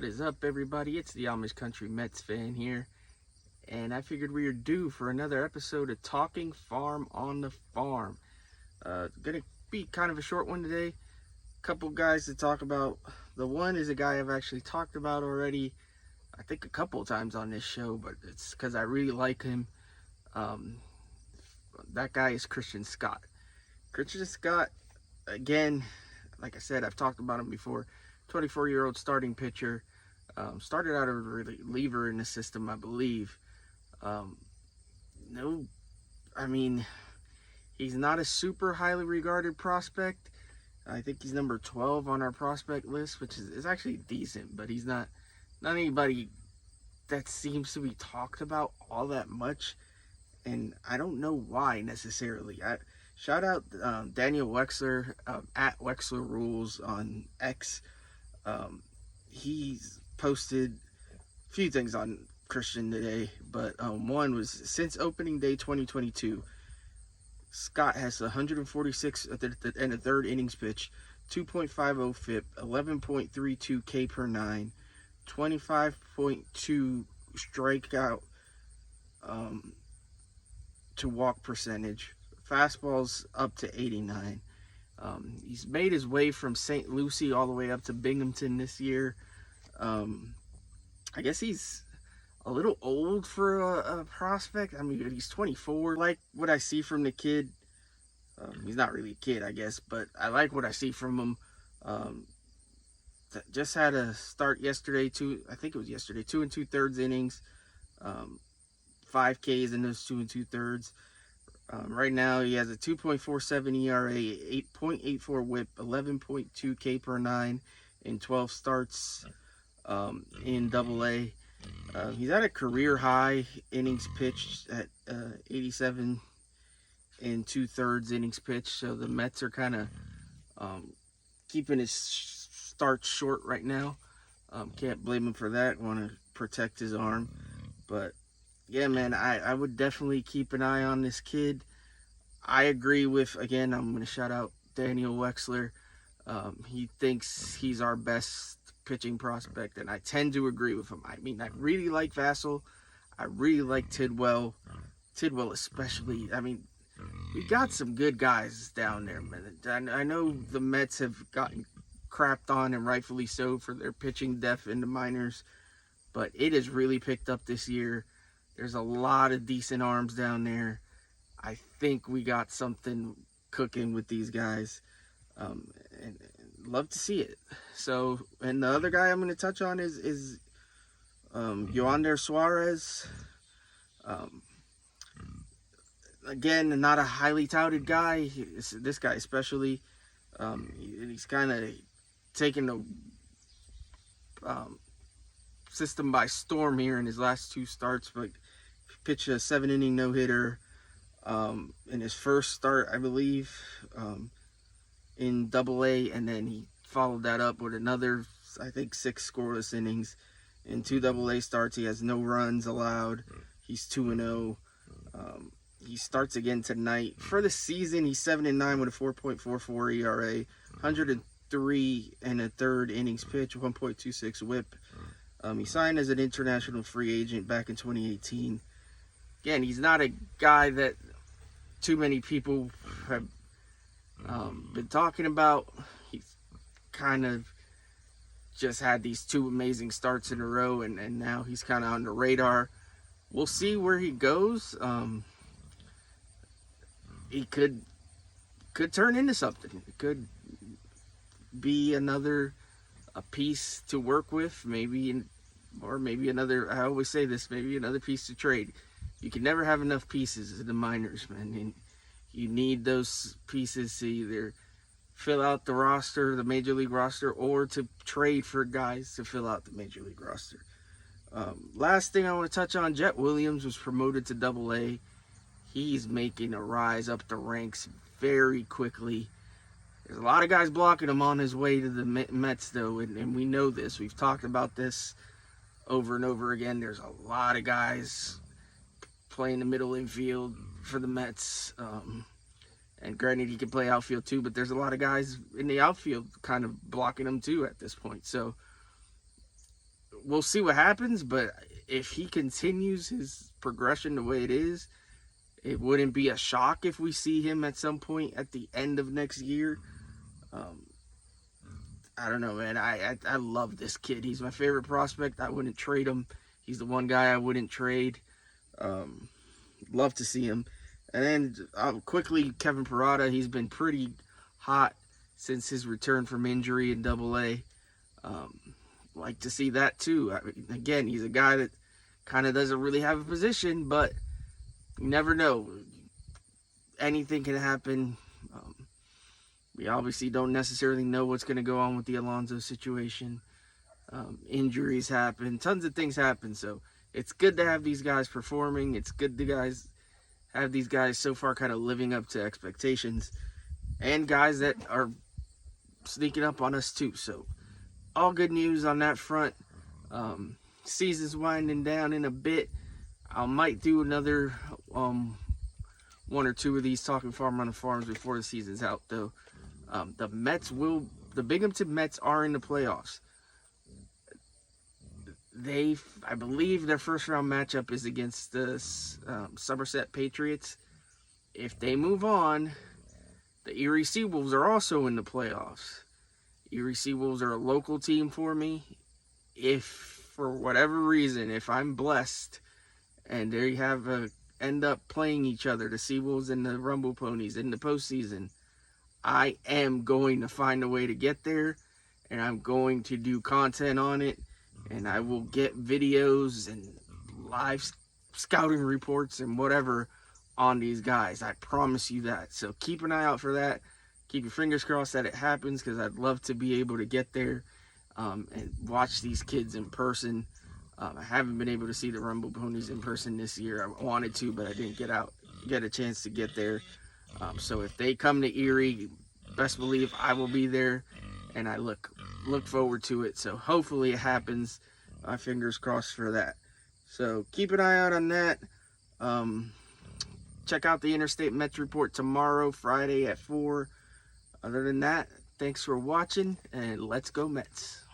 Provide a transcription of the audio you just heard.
What is up, everybody? It's the Amish Country Mets fan here, and I figured we were due for another episode of Talking Farm on the Farm. Gonna be kind of a short one today. Couple guys to talk about. The one is a guy I've actually talked about already, I think a couple of times on this show, but it's because I really like him. Um, that guy is Christian Scott. Christian Scott, again, like I said, I've talked about him before. 24-year-old starting pitcher. Started out as a reliever in the system, I believe. No, I mean, he's not a super highly regarded prospect. I think he's number 12 on our prospect list, which is actually decent, but he's not anybody that seems to be talked about all that much, and I don't know why necessarily. Shout out Daniel Wexler, at Wexler Rules on X. He's posted a few things on Christian today, but one was since opening day 2022, Scott has 146 and a third innings pitch, 2.50 FIP, 11.32 K per nine, 25.2 strikeout to walk percentage, fastballs up to 89. He's made his way from St. Lucie all the way up to Binghamton this year. I guess he's a little old for a prospect. I mean, he's 24. Like what I see from the kid. He's not really a kid, I guess, but I like what I see from him. Just had a start yesterday, I think it was yesterday, 2 2/3 innings, 5 Ks in those 2 2/3. Right now, he has a 2.47 ERA, 8.84 WHIP, 11.2 K per nine in 12 starts in Double-A. He's at a career high innings pitched at 87 and 2/3 innings pitched. So the Mets are kind of keeping his starts short right now. Can't blame him for that. Want to protect his arm, but yeah, man, I would definitely keep an eye on this kid. I agree with, again, I'm going to shout out Daniel Wexler. He thinks he's our best pitching prospect, and I tend to agree with him. I mean, I really like Vassell. I really like Tidwell. Tidwell especially. I mean, we got some good guys down there, man. I know the Mets have gotten crapped on, and rightfully so, for their pitching depth in the minors, but it has really picked up this year. There's a lot of decent arms down there. I think we got something cooking with these guys, and love to see it. So, and the other guy I'm going to touch on is Joander Suarez. Again, not a highly touted guy. This guy especially. He's kind of taken the system by storm here in his last 2 starts, but pitched a 7-inning no-hitter in his first start, I believe, in Double-A, and then he followed that up with another, I think, 6 scoreless innings. In 2 Double-A starts, he has no runs allowed. He's 2-0. He starts again tonight. For the season, he's 7-9 with a 4.44 ERA, 103 and a third innings pitch, 1.26 WHIP. He signed as an international free agent back in 2018. Again, he's not a guy that too many people have been talking about. He's kind of just had these 2 amazing starts in a row, and now he's kind of on the radar. We'll see where he goes. He could turn into something. It could be a piece to work with, maybe another. I always say this, maybe another piece to trade. You can never have enough pieces in the minors, man. And you need those pieces to either fill out the roster, the major league roster, or to trade for guys to fill out the major league roster. Last thing I want to touch on, Jett Williams was promoted to Double-A. He's making a rise up the ranks very quickly. There's a lot of guys blocking him on his way to the Mets, though, and we know this. We've talked about this over and over again. There's a lot of guys playing the middle infield for the Mets. And granted, he can play outfield too, but there's a lot of guys in the outfield kind of blocking him too at this point. So we'll see what happens, but if he continues his progression the way it is, it wouldn't be a shock if we see him at some point at the end of next year. I don't know, man. I love this kid. He's my favorite prospect. I wouldn't trade him. He's the one guy I wouldn't trade. Love to see him. And then quickly, Kevin Parada. He's been pretty hot since his return from injury in Double-A. Like to see that too. I mean, again, he's a guy that kind of doesn't really have a position, but you never know. Anything can happen. We obviously don't necessarily know what's going to go on with the Alonso situation. Injuries happen. Tons of things happen. So it's good to have these guys performing. It's good to have these guys so far kind of living up to expectations. And guys that are sneaking up on us too. So all good news on that front. Season's winding down in a bit. I might do another one or two of these Talking Farm on the Farms before the season's out, though. The Binghamton Mets are in the playoffs. I believe their first round matchup is against the Somerset Patriots. If they move on, the Erie Seawolves are also in the playoffs. Erie Seawolves are a local team for me. If, for whatever reason, if I'm blessed and they end up playing each other, the Seawolves and the Rumble Ponies in the postseason, I am going to find a way to get there, and I'm going to do content on it, and I will get videos and live scouting reports and whatever on these guys. I promise you that. So keep an eye out for that. Keep your fingers crossed that it happens, because I'd love to be able to get there and watch these kids in person. I haven't been able to see the Rumble Ponies in person this year. I wanted to, but I didn't get a chance to get there. So if they come to Erie, best believe I will be there, and I look forward to it. So hopefully it happens. My fingers crossed for that. So keep an eye out on that. Check out the Interstate Mets report tomorrow, Friday at 4. Other than that, thanks for watching, and let's go Mets.